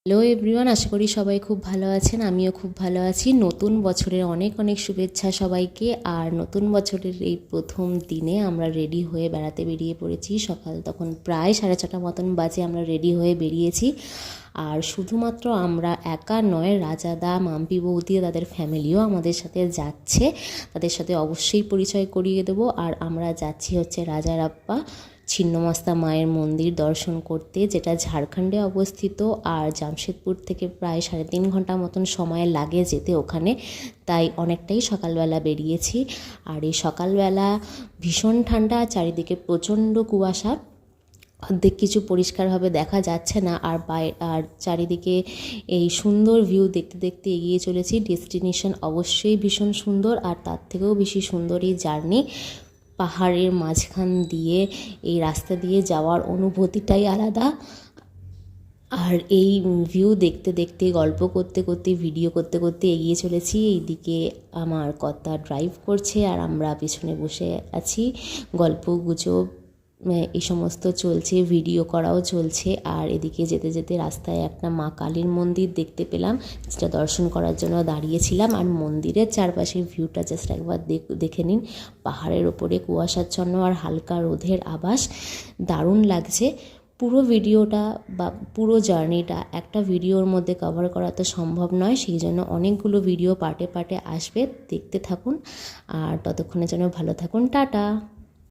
Hello everyone, আশা করি সবাই খুব ভালো আছেন। আমিও খুব ভালো আছি। নতুন বছরের অনেক অনেক শুভেচ্ছা সবাইকে। আর নতুন বছরের এই প্রথম দিনে আমরা রেডি হয়ে বেড়াতে বেরিয়ে পড়েছি। সকাল তখন প্রায় 6:30 মতন বাজে, আমরা রেডি হয়ে বেরিয়েছি। আর শুধুমাত্র আমরা একা নয়, রাজাদা, মাম্পি বৌদি, তাদের ফ্যামিলিও আমাদের সাথে যাচ্ছে। তাদের সাথে অবশ্যই পরিচয় করিয়ে দেবো। আর আমরা যাচ্ছি হচ্ছে রাজারাপ্পা ছিন্নমস্তা মায়ের মন্দির দর্শন করতে, যেটা ঝাড়খণ্ডে অবস্থিত। আর জামশেদপুর থেকে প্রায় 3.5 ঘন্টা মতন সময় লাগে যেতে ওখানে, তাই অনেকটাই সকালবেলা বেরিয়েছি। আর এই সকালবেলা ভীষণ ঠান্ডা, চারিদিকে প্রচণ্ড কুয়াশা, অর্ধেক কিছু পরিষ্কারভাবে দেখা যাচ্ছে না। আর চারিদিকে এই সুন্দর ভিউ দেখতে দেখতে এগিয়ে চলেছি। ডেস্টিনেশন অবশ্যই ভীষণ সুন্দর, আর তার থেকেও বেশি সুন্দর এই জার্নি। পাহাড়ের মাঝখান দিয়ে এই রাস্তা দিয়ে যাওয়ার অনুভূতিটাই আলাদা। আর এই ভিউ দেখতে দেখতে, গল্প করতে করতে, ভিডিও করতে করতে এগিয়ে চলেছি। এইদিকে আমার কর্তা ড্রাইভ করছে আর আমরা পেছনে বসে আছি। গল্প গুজব এই সমস্ত চলছে, ভিডিও করাও চলছে। আর এদিকে যেতে যেতে রাস্তায় একটা মা কালীর মন্দির দেখতে পেলাম, যেটা দর্শন করার জন্য দাঁড়িয়েছিলাম। আর মন্দিরের চারপাশের ভিউটা জাস্ট একবার দেখে নিন। পাহাড়ের ওপরে কুয়াশাচ্ছন্ন আর হালকা রোদের আভাস, দারুণ লাগছে। পুরো ভিডিওটা বা পুরো জার্নিটা একটা ভিডিওর মধ্যে কভার করা তো সম্ভব নয়, সেই জন্য অনেকগুলো ভিডিও পার্টে পার্টে আসবে, দেখতে থাকুন। আর ততক্ষণের জন্য ভালো থাকুন, টাটা।